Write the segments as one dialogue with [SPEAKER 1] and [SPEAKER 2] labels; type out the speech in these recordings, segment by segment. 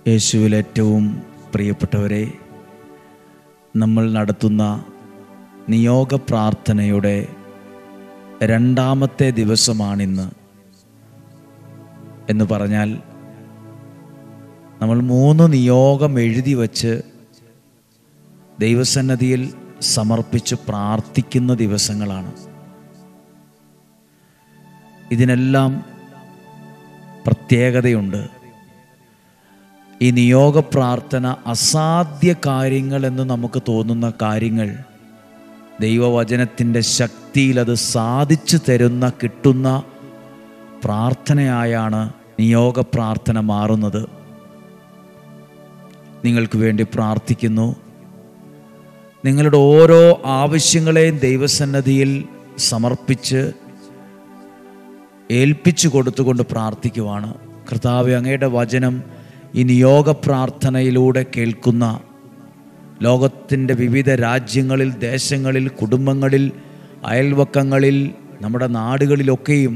[SPEAKER 1] യേശുവിൽ ഏറ്റവും പ്രിയപ്പെട്ടവരെ, നമ്മൾ നടത്തുന്ന നിയോഗ പ്രാർത്ഥനയുടെ രണ്ടാമത്തെ ദിവസമാണിന്ന്. എന്ന് പറഞ്ഞാൽ നമ്മൾ 3 നിയോഗം എഴുതി വച്ച് ദൈവസന്നിധിയിൽ സമർപ്പിച്ച് പ്രാർത്ഥിക്കുന്ന ദിവസങ്ങളാണ്. ഇതിനെല്ലാം പ്രത്യേകതയുണ്ട്. ഈ നിയോഗ പ്രാർത്ഥന അസാധ്യ കാര്യങ്ങൾ എന്ന് നമുക്ക് തോന്നുന്ന കാര്യങ്ങൾ ദൈവവചനത്തിൻ്റെ ശക്തിയിൽ അത് സാധിച്ചു തരുന്ന കിട്ടുന്ന പ്രാർത്ഥനയായാണ് നിയോഗ പ്രാർത്ഥന മാറുന്നത്. നിങ്ങൾക്ക് വേണ്ടി പ്രാർത്ഥിക്കുന്നു. നിങ്ങളുടെ ഓരോ ആവശ്യങ്ങളെയും ദൈവസന്നിധിയിൽ സമർപ്പിച്ച് ഏൽപ്പിച്ചു കൊടുത്തുകൊണ്ട് പ്രാർത്ഥിക്കുവാണ്. കർത്താവേ, അങ്ങയുടെ വചനം ഈ നിയോഗ പ്രാർത്ഥനയിലൂടെ കേൾക്കുന്ന ലോകത്തിൻ്റെ വിവിധ രാജ്യങ്ങളിൽ, ദേശങ്ങളിൽ, കുടുംബങ്ങളിൽ, അയൽവക്കങ്ങളിൽ, നമ്മുടെ നാടുകളിലൊക്കെയും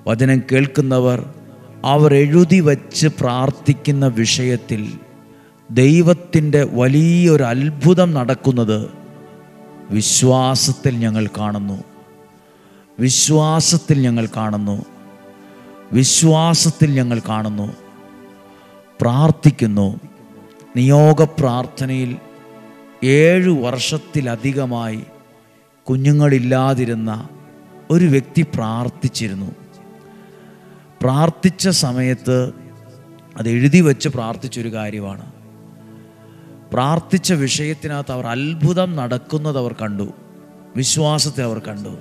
[SPEAKER 1] വചനം കേൾക്കുന്നവർ അവർ എഴുതി വച്ച് പ്രാർത്ഥിക്കുന്ന വിഷയത്തിൽ ദൈവത്തിൻ്റെ വലിയൊരു അത്ഭുതം നടക്കുന്നത് വിശ്വാസത്തിൽ ഞങ്ങൾ കാണുന്നു. വിശ്വാസത്തിൽ ഞങ്ങൾ കാണുന്നു. വിശ്വാസത്തിൽ ഞങ്ങൾ കാണുന്നു. പ്രാർത്ഥിക്കുന്നു. നിയോഗ പ്രാർത്ഥനയിൽ 7 വർഷത്തിലധികമായി കുഞ്ഞുങ്ങളില്ലാതിരുന്ന ഒരു വ്യക്തി പ്രാർത്ഥിച്ചിരുന്നു. പ്രാർത്ഥിച്ച സമയത്ത് അത് എഴുതി വച്ച് പ്രാർത്ഥിച്ചൊരു കാര്യമാണ്. പ്രാർത്ഥിച്ച വിഷയത്തിനകത്ത് അവർ അത്ഭുതം നടക്കുന്നത് അവർ കണ്ടു. വിശ്വാസത്തെ അവർ കണ്ടു.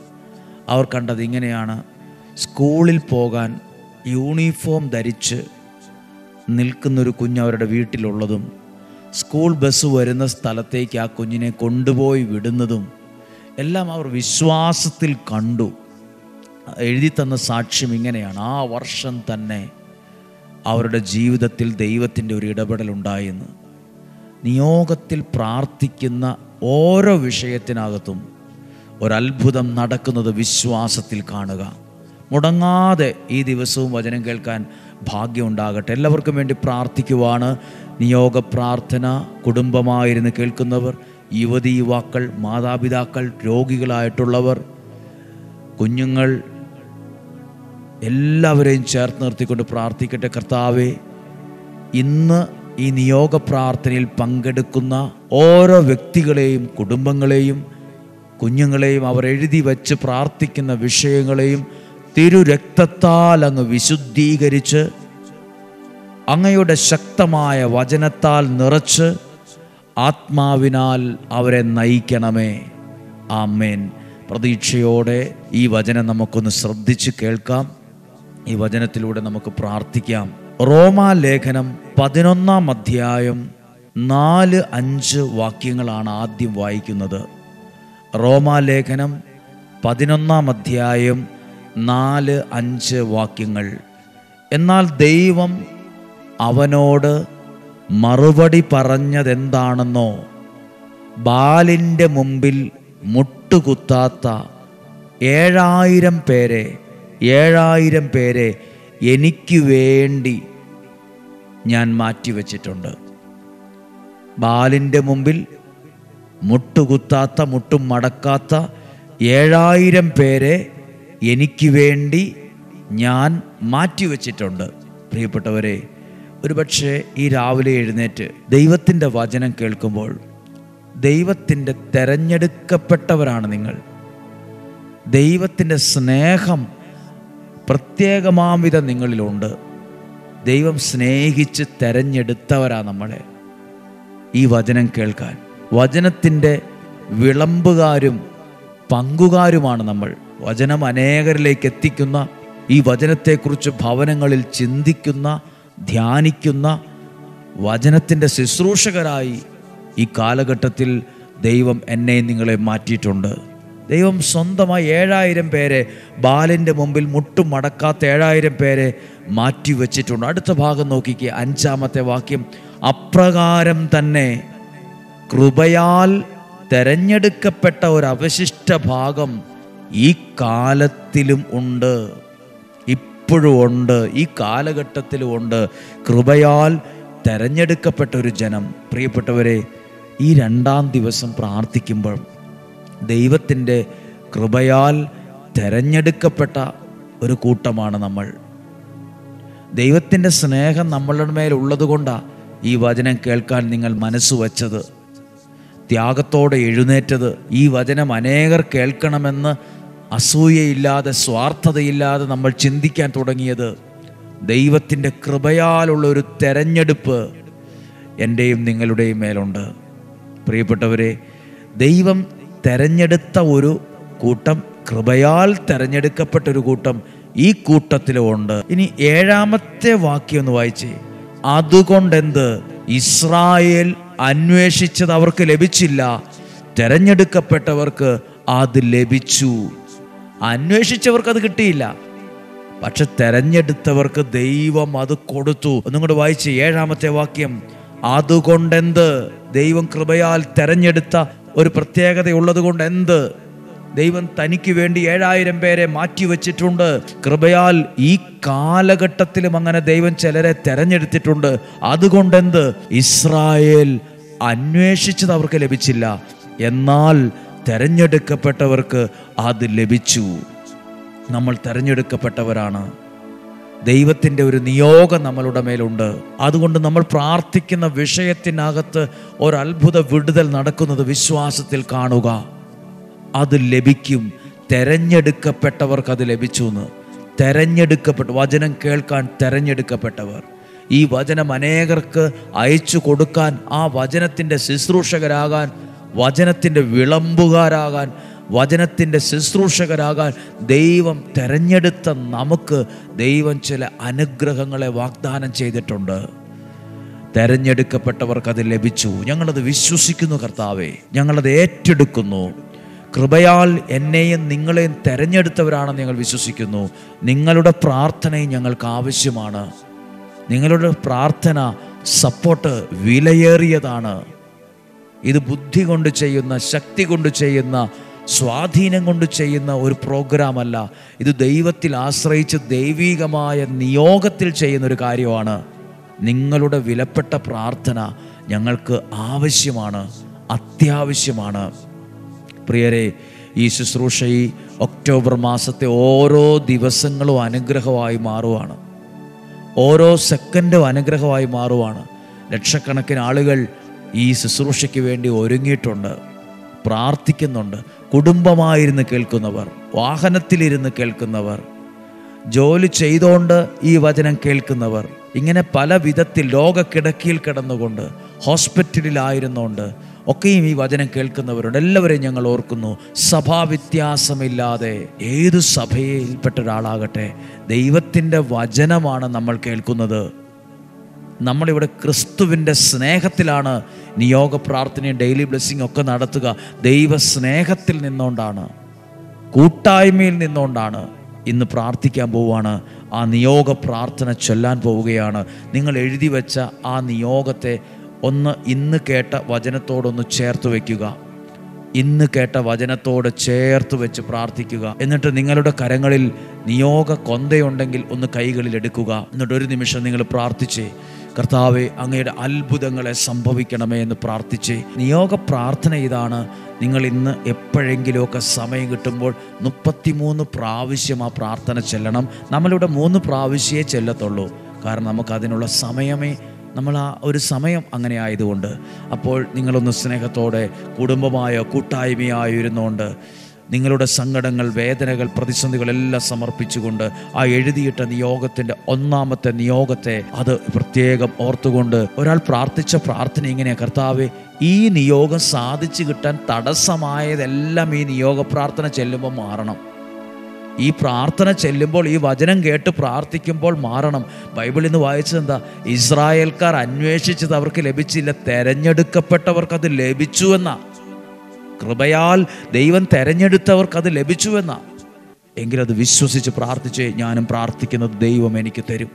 [SPEAKER 1] അവർ കണ്ടത് ഇങ്ങനെയാണ്: സ്കൂളിൽ പോകാൻ യൂണിഫോം ധരിച്ച് നിൽക്കുന്നൊരു കുഞ്ഞ് അവരുടെ വീട്ടിലുള്ളതും, സ്കൂൾ ബസ് വരുന്ന സ്ഥലത്തേക്ക് ആ കുഞ്ഞിനെ കൊണ്ടുപോയി വിടുന്നതും എല്ലാം അവർ വിശ്വാസത്തിൽ കണ്ടു. എഴുതി തന്ന സാക്ഷ്യം ഇങ്ങനെയാണ്: ആ വർഷം തന്നെ അവരുടെ ജീവിതത്തിൽ ദൈവത്തിൻ്റെ ഒരു ഇടപെടലുണ്ടായെന്ന്. നിയോഗത്തിൽ പ്രാർത്ഥിക്കുന്ന ഓരോ വിഷയത്തിനകത്തും ഒരത്ഭുതം നടക്കുന്നത് വിശ്വാസത്തിൽ കാണുക. മുടങ്ങാതെ ഈ ദിവസവും വചനം കേൾക്കാൻ ഭാഗ്യമുണ്ടാകട്ടെ. എല്ലാവർക്കും വേണ്ടി പ്രാർത്ഥിക്കുവാണ്. നിയോഗ പ്രാർത്ഥന കുടുംബമായിരുന്നു കേൾക്കുന്നവർ, യുവതി യുവാക്കൾ, മാതാപിതാക്കൾ, രോഗികളായിട്ടുള്ളവർ, കുഞ്ഞുങ്ങൾ, എല്ലാവരെയും ചേർത്ത് നിർത്തിക്കൊണ്ട് പ്രാർത്ഥിക്കട്ടെ. കർത്താവേ, ഇന്ന് ഈ നിയോഗ പ്രാർത്ഥനയിൽ പങ്കെടുക്കുന്ന ഓരോ വ്യക്തികളെയും, കുടുംബങ്ങളെയും, കുഞ്ഞുങ്ങളെയും, അവർ എഴുതി വച്ച് പ്രാർത്ഥിക്കുന്ന വിഷയങ്ങളെയും തിരുരക്തത്താൽ അങ്ങ് വിശുദ്ധീകരിച്ച് അങ്ങയുടെ ശക്തമായ വചനത്താൽ നിറച്ച് ആത്മാവിനാൽ അവരെ നയിക്കണമേ. ആമേൻ. പ്രതീക്ഷയോടെ ഈ വചനം നമുക്കൊന്ന് ശ്രദ്ധിച്ച് കേൾക്കാം. ഈ വചനത്തിലൂടെ നമുക്ക് പ്രാർത്ഥിക്കാം. റോമാലേഖനം 11-ാം അധ്യായം 4-5 വാക്യങ്ങളാണ് ആദ്യം വായിക്കുന്നത്. റോമാലേഖനം 11-ാം അധ്യായം 4-5 വാക്യങ്ങൾ. എന്നാൽ ദൈവം അവനോട് മറുപടി പറഞ്ഞതെന്താണെന്നോ, ബാലിൻ്റെ മുമ്പിൽ മുട്ടുകുത്താത്ത 7000 പേരെ എനിക്ക് വേണ്ടി ഞാൻ മാറ്റിവെച്ചിട്ടുണ്ട്. ബാലിൻ്റെ മുമ്പിൽ മുട്ടുകുത്താത്ത, മുട്ടും മടക്കാത്ത 7000 പേരെ എനിക്ക് വേണ്ടി ഞാൻ മാറ്റിവെച്ചിട്ടുണ്ട്. പ്രിയപ്പെട്ടവരെ, ഒരുപക്ഷെ ഈ രാവിലെ എഴുന്നേറ്റ് ദൈവത്തിൻ്റെ വചനം കേൾക്കുമ്പോൾ ദൈവത്തിൻ്റെ തെരഞ്ഞെടുക്കപ്പെട്ടവരാണ് നിങ്ങൾ. ദൈവത്തിൻ്റെ സ്നേഹം പ്രത്യേകമാംവിധം നിങ്ങളിലുണ്ട്. ദൈവം സ്നേഹിച്ച് തെരഞ്ഞെടുത്തവരാ നമ്മളെ ഈ വചനം കേൾക്കാൻ. വചനത്തിൻ്റെ വിളമ്പുകാരും പങ്കുകാരുമാണ് നമ്മൾ. വചനം അനേകരിലേക്ക് എത്തിക്കുന്ന, ഈ വചനത്തെക്കുറിച്ച് ഭവനങ്ങളിൽ ചിന്തിക്കുന്ന, ധ്യാനിക്കുന്ന, വചനത്തിൻ്റെ ശുശ്രൂഷകരായി ഈ കാലഘട്ടത്തിൽ ദൈവം എന്നെ നിങ്ങളെ മാറ്റിയിട്ടുണ്ട്. ദൈവം സ്വന്തമായി 7000 പേരെ, ബാലിൻ്റെ മുമ്പിൽ മുട്ടും മടക്കാത്ത 7000 പേരെ മാറ്റിവെച്ചിട്ടുണ്ട്. അടുത്ത ഭാഗം നോക്കിക്കേ, 5-ാമത്തെ വാക്യം. അപ്രകാരം തന്നെ കൃപയാൽ തെരഞ്ഞെടുക്കപ്പെട്ട ഒരു അവശിഷ്ട ഭാഗം ഈ കാലത്തിലും ഉണ്ട്, ഇപ്പോഴും ഉണ്ട്, ഈ കാലഘട്ടത്തിലും ഉണ്ട്. കൃപയാൽ തെരഞ്ഞെടുക്കപ്പെട്ട ഒരു ജനം. പ്രിയപ്പെട്ടവരെ, ഈ 2-ാം ദിവസം പ്രാർത്ഥിക്കുമ്പോൾ ദൈവത്തിൻ്റെ കൃപയാൽ തെരഞ്ഞെടുക്കപ്പെട്ട ഒരു കൂട്ടമാണ് നമ്മൾ. ദൈവത്തിൻ്റെ സ്നേഹം നമ്മളുടെ മേലുള്ളത് കൊണ്ടാണ് ഈ വചനം കേൾക്കാൻ നിങ്ങൾ മനസ്സ് വച്ചത്, ത്യാഗത്തോടെ എഴുന്നേറ്റത്. ഈ വചനം അനേകർ കേൾക്കണമെന്ന് അസൂയയില്ലാതെ സ്വാർത്ഥതയില്ലാതെ നമ്മൾ ചിന്തിക്കാൻ തുടങ്ങിയത്. ദൈവത്തിൻ്റെ കൃപയാലുള്ള ഒരു തെരഞ്ഞെടുപ്പ് എൻ്റെയും നിങ്ങളുടെയും മേലുണ്ട്. പ്രിയപ്പെട്ടവരെ, ദൈവം തെരഞ്ഞെടുത്ത ഒരു കൂട്ടം, കൃപയാൽ തെരഞ്ഞെടുക്കപ്പെട്ട ഒരു കൂട്ടം ഈ കൂട്ടത്തിലുമുണ്ട്. ഇനി 7-ാമത്തെ വാക്യം ഒന്ന് വായിച്ചേ. അതുകൊണ്ടെന്ത്? ഇസ്രായേൽ അന്വേഷിച്ചത് അവർക്ക് ലഭിച്ചില്ല, തെരഞ്ഞെടുക്കപ്പെട്ടവർക്ക് അത് ലഭിച്ചു. അന്വേഷിച്ചവർക്ക് അത് കിട്ടിയില്ല, പക്ഷെ തെരഞ്ഞെടുത്തവർക്ക് ദൈവം അത് കൊടുത്തു. ഒന്നും കൂടെ വായിച്ച് 7-ാമത്തെ വാക്യം. അതുകൊണ്ടെന്ത്? ദൈവം കൃപയാൽ തെരഞ്ഞെടുത്ത ഒരു പ്രത്യേകതയുള്ളത് കൊണ്ട് എന്ത്? ദൈവം തനിക്ക് വേണ്ടി 7000 പേരെ മാറ്റിവെച്ചിട്ടുണ്ട്. കൃപയാൽ ഈ കാലഘട്ടത്തിലും അങ്ങനെ ദൈവം ചിലരെ തെരഞ്ഞെടുത്തിട്ടുണ്ട്. അതുകൊണ്ടെന്ത്? ഇസ്രായേൽ അന്വേഷിച്ചത് അവർക്ക് ലഭിച്ചില്ല, എന്നാൽ തെരഞ്ഞെടുക്കപ്പെട്ടവർക്ക് അത് ലഭിച്ചു. നമ്മൾ തെരഞ്ഞെടുക്കപ്പെട്ടവരാണ്. ദൈവത്തിൻ്റെ ഒരു നിയോഗം നമ്മളുടെ മേലുണ്ട്. അതുകൊണ്ട് നമ്മൾ പ്രാർത്ഥിക്കുന്ന വിഷയത്തിനകത്ത് ഒരത്ഭുത വിടുതൽ നടക്കുന്നത് വിശ്വാസത്തിൽ കാണുക. അത് ലഭിക്കും. തെരഞ്ഞെടുക്കപ്പെട്ടവർക്ക് അത് ലഭിച്ചു എന്ന്. വചനം കേൾക്കാൻ തെരഞ്ഞെടുക്കപ്പെട്ടവർ. ഈ വചനം അനേകർക്ക് അയച്ചു കൊടുക്കാൻ, ആ വചനത്തിൻ്റെ ശുശ്രൂഷകരാകാൻ, വചനത്തിൻ്റെ വിളമ്പുകാരാകാൻ, വചനത്തിൻ്റെ ശുശ്രൂഷകരാകാൻ ദൈവം തെരഞ്ഞെടുത്ത നമുക്ക് ദൈവം ചില അനുഗ്രഹങ്ങളെ വാഗ്ദാനം ചെയ്തിട്ടുണ്ട്. തെരഞ്ഞെടുക്കപ്പെട്ടവർക്കത് ലഭിച്ചു. ഞങ്ങളത് വിശ്വസിക്കുന്നു കർത്താവേ, ഞങ്ങളത് ഏറ്റെടുക്കുന്നു. കൃപയാൽ എന്നെയും നിങ്ങളെയും തെരഞ്ഞെടുത്തവരാണെന്ന് ഞങ്ങൾ വിശ്വസിക്കുന്നു. നിങ്ങളുടെ പ്രാർത്ഥനയും ഞങ്ങൾക്ക് ആവശ്യമാണ്. നിങ്ങളുടെ പ്രാർത്ഥന സപ്പോർട്ട് വിലയേറിയതാണ്. ഇത് ബുദ്ധി കൊണ്ട് ചെയ്യുന്ന, ശക്തി കൊണ്ട് ചെയ്യുന്ന, സ്വാധീനം കൊണ്ട് ചെയ്യുന്ന ഒരു പ്രോഗ്രാമല്ല. ഇത് ദൈവത്തിൽ ആശ്രയിച്ച് ദൈവികമായ നിയോഗത്തിൽ ചെയ്യുന്നൊരു കാര്യമാണ്. നിങ്ങളുടെ വിലപ്പെട്ട പ്രാർത്ഥന ഞങ്ങൾക്ക് ആവശ്യമാണ്, അത്യാവശ്യമാണ്. പ്രിയരെ, ഈ ശുശ്രൂഷ ഈ ഒക്ടോബർ മാസത്തെ ഓരോ ദിവസങ്ങളും അനുഗ്രഹമായി മാറുവാണ്. ഓരോ സെക്കൻഡും അനുഗ്രഹമായി മാറുവാണ്. ലക്ഷക്കണക്കിന് ആളുകൾ ഈ ശുശ്രൂഷയ്ക്ക് വേണ്ടി ഒരുങ്ങിയിട്ടുണ്ട്, പ്രാർത്ഥിക്കുന്നുണ്ട്. കുടുംബമായിരുന്ന് കേൾക്കുന്നവർ, വാഹനത്തിലിരുന്ന് കേൾക്കുന്നവർ, ജോലി ചെയ്തുകൊണ്ട് ഈ വചനം കേൾക്കുന്നവർ, ഇങ്ങനെ പല വിധത്തിൽ രോഗക്കിടക്കയിൽ കിടന്നുകൊണ്ട്, ഹോസ്പിറ്റലിലായിരുന്നുകൊണ്ട് ഒക്കെയും ഈ വചനം കേൾക്കുന്നവരുണ്ട്. എല്ലാവരെയും ഞങ്ങൾ ഓർക്കുന്നു. സഭാവ്യത്യാസമില്ലാതെ ഏതു സഭയിൽപ്പെട്ട ഒരാളാകട്ടെ, ദൈവത്തിൻ്റെ വചനമാണ് നമ്മൾ കേൾക്കുന്നത്. നമ്മളിവിടെ ക്രിസ്തുവിൻ്റെ സ്നേഹത്തിലാണ് നിയോഗ പ്രാർത്ഥനയും ഡെയിലി ബ്ലെസ്സിങ് ഒക്കെ നടത്തുക. ദൈവ സ്നേഹത്തിൽ നിന്നുകൊണ്ടാണ്, കൂട്ടായ്മയിൽ നിന്നുകൊണ്ടാണ്. ഇന്ന് പ്രാർത്ഥിക്കാൻ പോവുകയാണ്. ആ നിയോഗ പ്രാർത്ഥന ചൊല്ലാൻ പോവുകയാണ്. നിങ്ങൾ എഴുതി വെച്ച ആ നിയോഗത്തെ ഒന്ന് ഇന്ന് കേട്ട വചനത്തോടൊന്ന് ചേർത്ത് വയ്ക്കുക. ഇന്ന് കേട്ട വചനത്തോട് ചേർത്ത് വെച്ച് പ്രാർത്ഥിക്കുക. എന്നിട്ട് നിങ്ങളുടെ കരങ്ങളിൽ നിയോഗ കൊന്തയുണ്ടെങ്കിൽ ഒന്ന് കൈകളിൽ എടുക്കുക. എന്നിട്ട് ഒരു നിമിഷം നിങ്ങൾ പ്രാർത്ഥിച്ചേ, കർത്താവേ, അങ്ങയുടെ അത്ഭുതങ്ങളെ സംഭവിക്കണമേ എന്ന് പ്രാർത്ഥിച്ചേ. നിയോഗ പ്രാർത്ഥന ഇതാണ്. നിങ്ങൾ ഇന്ന് എപ്പോഴെങ്കിലുമൊക്കെ സമയം കിട്ടുമ്പോൾ 33 പ്രാവശ്യം ആ പ്രാർത്ഥന ചെല്ലണം. നമ്മളിവിടെ 3 പ്രാവശ്യമേ ചെല്ലത്തുള്ളൂ. കാരണം നമുക്കതിനുള്ള സമയമേ, നമ്മൾ ആ ഒരു സമയം അങ്ങനെ ആയതുകൊണ്ട്. അപ്പോൾ നിങ്ങളൊന്ന് സ്നേഹത്തോടെ കുടുംബമായോ കൂട്ടായ്മയായോ ഇരുന്നുകൊണ്ട് നിങ്ങളുടെ സങ്കടങ്ങൾ, വേദനകൾ, പ്രതിസന്ധികളെല്ലാം സമർപ്പിച്ചുകൊണ്ട് ആ എഴുതിയിട്ട നിയോഗത്തിൻ്റെ 1-ാമത്തെ നിയോഗത്തെ അത് പ്രത്യേകം ഓർത്തുകൊണ്ട് ഒരാൾ പ്രാർത്ഥിച്ച പ്രാർത്ഥന ഇങ്ങനെയാണ്: കർത്താവേ, ഈ നിയോഗം സാധിച്ചു കിട്ടാൻ തടസ്സമായതെല്ലാം ഈ നിയോഗ പ്രാർത്ഥന ചെല്ലുമ്പോൾ മാറണം. ഈ പ്രാർത്ഥന ചെല്ലുമ്പോൾ, ഈ വചനം കേട്ട് പ്രാർത്ഥിക്കുമ്പോൾ മാറണം. ബൈബിളിൽ നിന്ന് വായിച്ചത് എന്താ? ഇസ്രായേൽക്കാർ അന്വേഷിച്ചത് അവർക്ക് ലഭിച്ചില്ല, തെരഞ്ഞെടുക്കപ്പെട്ടവർക്കത് ലഭിച്ചുവെന്ന. കൃപയാൽ ദൈവം തെരഞ്ഞെടുത്തവർക്കത് ലഭിച്ചുവെന്ന. എങ്കിലത് വിശ്വസിച്ച് പ്രാർത്ഥിച്ചേ. ഞാനും പ്രാർത്ഥിക്കുന്നത് ദൈവം എനിക്ക് തരും.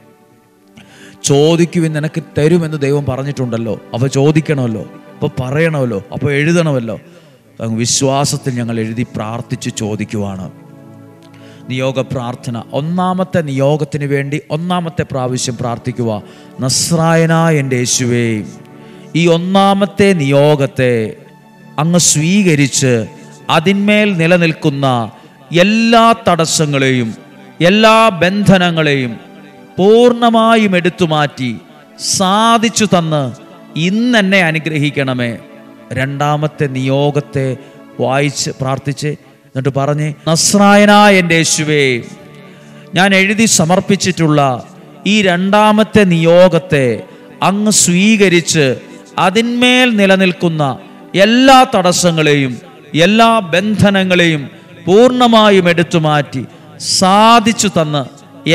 [SPEAKER 1] ചോദിക്കുവിൻ നിനക്ക് തരുമെന്ന് ദൈവം പറഞ്ഞിട്ടുണ്ടല്ലോ. അപ്പോൾ ചോദിക്കണമല്ലോ, അപ്പോൾ പറയണമല്ലോ, അപ്പോൾ എഴുതണമല്ലോ. വിശ്വാസത്തിൽ ഞങ്ങൾ എഴുതി പ്രാർത്ഥിച്ച് ചോദിക്കുവാണ്. നിയോഗ പ്രാർത്ഥന. ഒന്നാമത്തെ നിയോഗത്തിന് വേണ്ടി ഒന്നാമത്തെ പ്രാവശ്യം പ്രാർത്ഥിക്കുക. നസ്രായനായ എൻ്റെ യേശുവേ, ഈ ഒന്നാമത്തെ നിയോഗത്തെ അങ്ങ് സ്വീകരിച്ച് അതിന്മേൽ നിലനിൽക്കുന്ന എല്ലാ തടസ്സങ്ങളെയും എല്ലാ ബന്ധനങ്ങളെയും പൂർണ്ണമായും എടുത്തു മാറ്റി സാധിച്ചു തന്ന് ഇന്നെന്നെ അനുഗ്രഹിക്കണമേ. രണ്ടാമത്തെ നിയോഗത്തെ വായിച്ച് പ്രാർത്ഥിച്ച് എന്നിട്ട് പറഞ്ഞ്, നസ്രായനായ എൻ്റെ യേശുവേ, ഞാൻ എഴുതി സമർപ്പിച്ചിട്ടുള്ള ഈ രണ്ടാമത്തെ നിയോഗത്തെ അങ്ങ് സ്വീകരിച്ച് അതിന്മേൽ നിലനിൽക്കുന്ന എല്ലാ തടസ്സങ്ങളെയും എല്ലാ ബന്ധനങ്ങളെയും പൂർണ്ണമായും എടുത്തു മാറ്റി സാധിച്ചു തന്ന്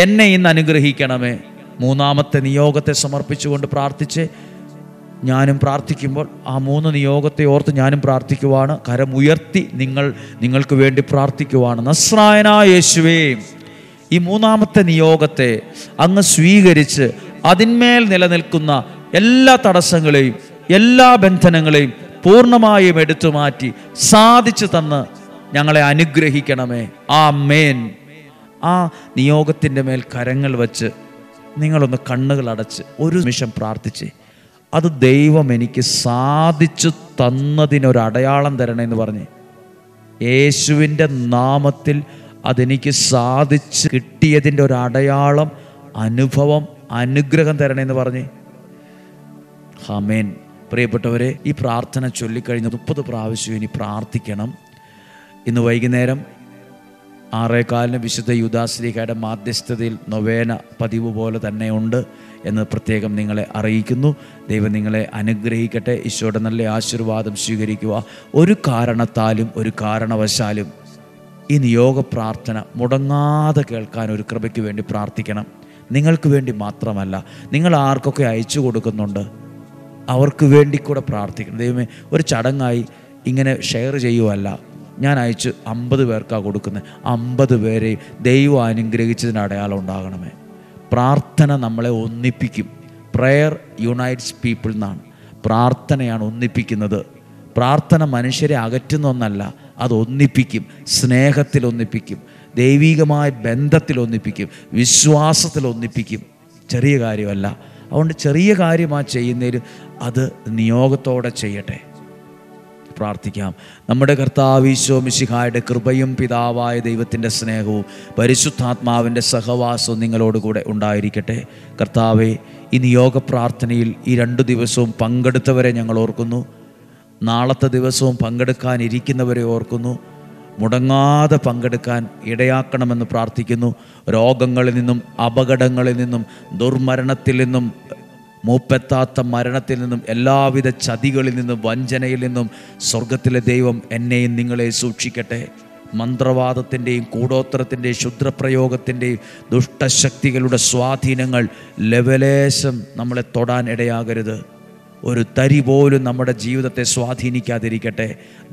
[SPEAKER 1] എന്നെ ഇന്ന് അനുഗ്രഹിക്കണമേ. മൂന്നാമത്തെ നിയോഗത്തെ സമർപ്പിച്ചുകൊണ്ട് പ്രാർത്ഥിച്ച് ഞാനും പ്രാർത്ഥിക്കുമ്പോൾ ആ 3 നിയോഗത്തെ ഓർത്ത് ഞാനും പ്രാർത്ഥിക്കുവാണ്. കരമുയർത്തി നിങ്ങൾക്ക് വേണ്ടി പ്രാർത്ഥിക്കുവാണ്. നസ്രായനായ യേശുവേ, ഈ മൂന്നാമത്തെ നിയോഗത്തെ അങ്ങ് സ്വീകരിച്ച് അതിന്മേൽ നിലനിൽക്കുന്ന എല്ലാ തടസ്സങ്ങളെയും എല്ലാ ബന്ധനങ്ങളെയും പൂർണ്ണമായും എടുത്തു മാറ്റി സാധിച്ചു തന്ന് ഞങ്ങളെ അനുഗ്രഹിക്കണമേ. ആമേൻ. ആ നിയോഗത്തിൻ്റെ മേൽ കരങ്ങൾ വച്ച് നിങ്ങളൊന്ന് കണ്ണുകൾ അടച്ച് ഒരു നിമിഷം പ്രാർത്ഥിച്ച്, അത് ദൈവം എനിക്ക് സാധിച്ചു തന്നതിനൊരടയാളം തരണമെന്ന് പറഞ്ഞ്, യേശുവിൻ്റെ നാമത്തിൽ അതെനിക്ക് സാധിച്ച് കിട്ടിയതിൻ്റെ ഒരു അടയാളം, അനുഭവം, അനുഗ്രഹം തരണമെന്ന് പറഞ്ഞ്. ആമേൻ. പ്രിയപ്പെട്ടവരെ, ഈ പ്രാർത്ഥന ചൊല്ലിക്കഴിഞ്ഞ് 30 പ്രാവശ്യം ഇനി പ്രാർത്ഥിക്കണം. ഇന്ന് വൈകുന്നേരം 6:15 വിശുദ്ധ യൂദാശ്ലീഹയുടെ മാധ്യസ്ഥതയിൽ നൊവേന പതിവ് പോലെ തന്നെ ഉണ്ട് എന്ന് പ്രത്യേകം നിങ്ങളെ അറിയിക്കുന്നു. ദൈവം നിങ്ങളെ അനുഗ്രഹിക്കട്ടെ. ഈശോയുടെ നല്ല ആശീർവാദം സ്വീകരിക്കുക. ഒരു കാരണത്താലും ഒരു കാരണവശാലും ഈ നിയോഗ പ്രാർത്ഥന മുടങ്ങാതെ കേൾക്കാൻ ഒരു കൃപയ്ക്ക് വേണ്ടി പ്രാർത്ഥിക്കണം. നിങ്ങൾക്ക് വേണ്ടി മാത്രമല്ല, നിങ്ങൾ ആർക്കൊക്കെ അയച്ചു കൊടുക്കുന്നുണ്ട് അവർക്ക് വേണ്ടി കൂടെ പ്രാർത്ഥിക്കണം. ദൈവമേ, ഒരു ചടങ്ങായി ഇങ്ങനെ ഷെയർ ചെയ്യുവല്ല, ഞാൻ അയച്ച് 50 പേർക്കാണ് കൊടുക്കുന്നത്. 50 പേരെ ദൈവം അനുഗ്രഹിച്ചതിന് അടയാളം ഉണ്ടാകണമേ. പ്രാർത്ഥന നമ്മളെ ഒന്നിപ്പിക്കും. പ്രെയർ യുണൈറ്റ്സ് പീപ്പിൾ എന്നാണ്. പ്രാർത്ഥനയാണ് ഒന്നിപ്പിക്കുന്നത്. പ്രാർത്ഥന മനുഷ്യരെ അകറ്റുന്ന ഒന്നല്ല, അത് ഒന്നിപ്പിക്കും. സ്നേഹത്തിൽ ഒന്നിപ്പിക്കും, ദൈവികമായ ബന്ധത്തിൽ ഒന്നിപ്പിക്കും, വിശ്വാസത്തിൽ ഒന്നിപ്പിക്കും. ചെറിയ കാര്യമല്ല. അതുകൊണ്ട് ചെറിയ കാര്യമാണ് ചെയ്യുന്നതിൽ അത് നിയോഗത്തോടെ ചെയ്യട്ടെ. പ്രാർത്ഥിക്കാം. നമ്മുടെ കർത്താവ് ഈശോ മിശിഹായുടെ കൃപയും പിതാവായ ദൈവത്തിൻ്റെ സ്നേഹവും പരിശുദ്ധാത്മാവിൻ്റെ സഹവാസവും നിങ്ങളോടുകൂടെ ഉണ്ടായിരിക്കട്ടെ. കർത്താവെ, ഈ നിയോഗ പ്രാർത്ഥനയിൽ ഈ 2 ദിവസവും പങ്കെടുത്തവരെ ഞങ്ങൾ ഓർക്കുന്നു. നാളത്തെ ദിവസവും പങ്കെടുക്കാനിരിക്കുന്നവരെ ഓർക്കുന്നു. മുടങ്ങാതെ പങ്കെടുക്കാൻ ഇടയാക്കണമെന്ന് പ്രാർത്ഥിക്കുന്നു. രോഗങ്ങളിൽ നിന്നും അപകടങ്ങളിൽ നിന്നും ദുർമരണത്തിൽ നിന്നും മൂപ്പെത്താത്ത മരണത്തിൽ നിന്നും എല്ലാവിധ ചതികളിൽ നിന്നും വഞ്ചനയിൽ നിന്നും സ്വർഗത്തിലെ ദൈവം എന്നെയും നിങ്ങളെ സൂക്ഷിക്കട്ടെ. മന്ത്രവാദത്തിൻ്റെയും കൂടോത്രത്തിൻ്റെയും ക്ഷുദ്രപ്രയോഗത്തിൻ്റെയും ദുഷ്ടശക്തികളുടെ സ്വാധീനങ്ങൾ ലവലേശം നമ്മളെ തൊടാൻ ഇടയാകരുത്. ഒരു തരി പോലും നമ്മുടെ ജീവിതത്തെ സ്വാധീനിക്കാതിരിക്കട്ടെ.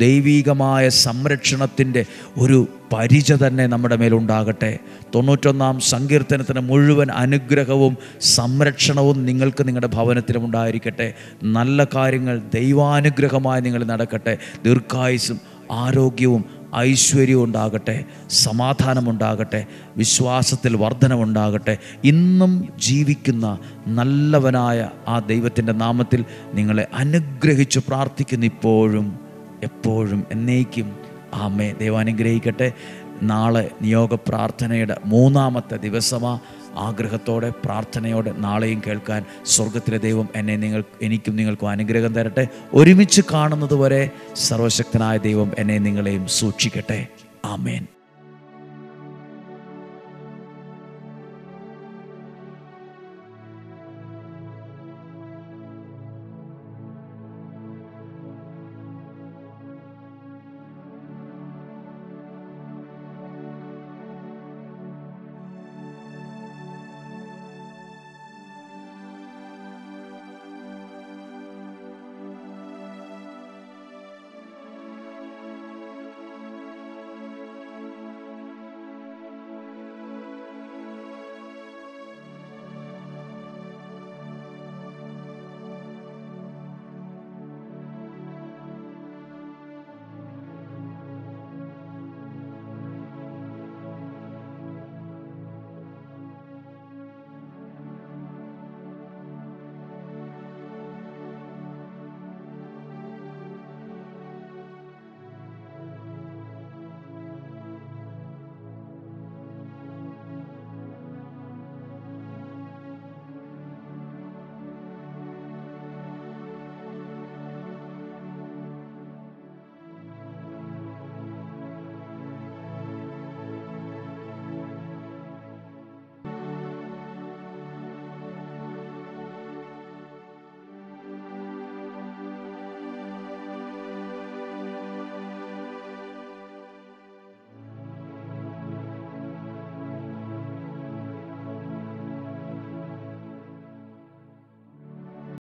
[SPEAKER 1] ദൈവീകമായ സംരക്ഷണത്തിൻ്റെ ഒരു പരിച തന്നെ നമ്മുടെ മേലുണ്ടാകട്ടെ. 91-ാം സങ്കീർത്തനത്തിന് മുഴുവൻ അനുഗ്രഹവും സംരക്ഷണവും നിങ്ങൾക്ക് നിങ്ങളുടെ ഭവനത്തിലും ഉണ്ടായിരിക്കട്ടെ. നല്ല കാര്യങ്ങൾ ദൈവാനുഗ്രഹമായി നിങ്ങൾ നടക്കട്ടെ. ദീർഘായുസ്സും ആരോഗ്യവും ഐശ്വര്യവും ഉണ്ടാകട്ടെ. സമാധാനമുണ്ടാകട്ടെ. വിശ്വാസത്തിൽ വർധനമുണ്ടാകട്ടെ. ഇന്നും ജീവിക്കുന്ന നല്ലവനായ ആ ദൈവത്തിൻ്റെ നാമത്തിൽ നിങ്ങളെ അനുഗ്രഹിച്ചു പ്രാർത്ഥിക്കുന്നു, ഇപ്പോഴും എപ്പോഴും എന്നേക്കും. ആമേൻ. ദൈവം അനുഗ്രഹിക്കട്ടെ. നാളെ നിയോഗ പ്രാർത്ഥനയുടെ 3-ാമത്തെ ദിവസമാണ്. ആഗ്രഹത്തോടെ പ്രാർത്ഥനയോടെ നാളെയും കേൾക്കാൻ സ്വർഗത്തിലെ ദൈവം എനിക്കും നിങ്ങൾക്കും അനുഗ്രഹം തരട്ടെ. ഒരുമിച്ച് കാണുന്നത് വരെ സർവശക്തനായ ദൈവം എന്നെ നിങ്ങളെയും സൂക്ഷിക്കട്ടെ. ആമേൻ.